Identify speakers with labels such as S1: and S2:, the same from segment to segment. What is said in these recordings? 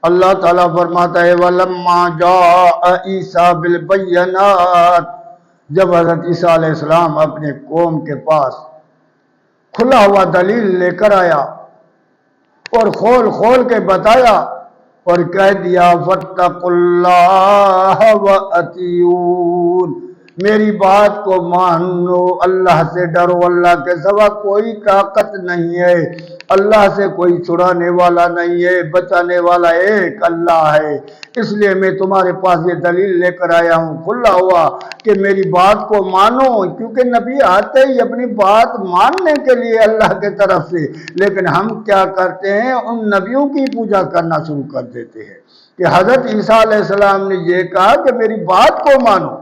S1: اللہ تعالیٰ فرماتا ہے وَلَمَّا جَاءَ عِیسیٰ بِالْبَيِّنَاتِ، جب حضرت عیسیٰ علیہ السلام اپنے قوم کے پاس کھلا ہوا دلیل لے کر آیا اور کھول کھول کے بتایا اور کہہ دیا فَاتَّقُوا اللَّهَ وَأَطِیعُونِ، میری بات کو مانو، اللہ سے ڈرو، اللہ کے سوا کوئی طاقت نہیں ہے، اللہ سے کوئی چھڑانے والا نہیں ہے، بچانے والا ایک اللہ ہے، اس لیے میں تمہارے پاس یہ دلیل لے کر آیا ہوں کھلا ہوا کہ میری بات کو مانو، کیونکہ نبی آتے ہی اپنی بات ماننے کے لیے اللہ کے طرف سے، لیکن ہم کیا کرتے ہیں، ان نبیوں کی پوجا کرنا شروع کر دیتے ہیں کہ حضرت عیسیٰ علیہ السلام نے یہ کہا کہ میری بات کو مانو،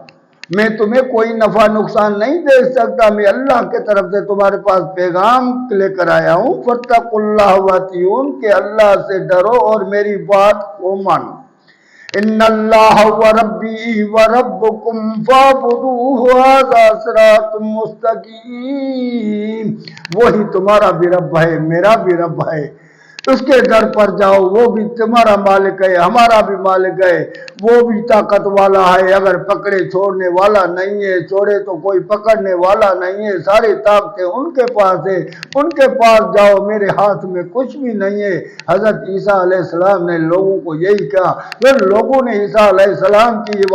S1: میں تمہیں کوئی نفع نقصان نہیں دے سکتا، میں اللہ کے طرف سے تمہارے پاس پیغام لے کر آیا ہوں فَاتَّقُوا اللَّهَ وَأَطِیعُونِ، کہ اللہ سے ڈرو اور میری بات کو مانو۔ ان اللہ هو ربی وربکم فاعبدوہ ھذا صراط مستقیم، وہی تمہارا بھی رب ہے میرا بھی رب ہے، اس کے در پر جاؤ، وہ بھی تمہارا مالک ہے ہمارا بھی مالک ہے، وہ بھی طاقت والا ہے، اگر پکڑے چھوڑنے والا نہیں ہے، چھوڑے تو کوئی پکڑنے والا نہیں ہے، ساری طاقتیں ان کے پاس ہے، ان کے پاس جاؤ، میرے ہاتھ میں کچھ بھی نہیں ہے۔ حضرت عیسیٰ علیہ السلام نے لوگوں کو یہی کہا، پھر لوگوں نے عیسیٰ علیہ السلام کی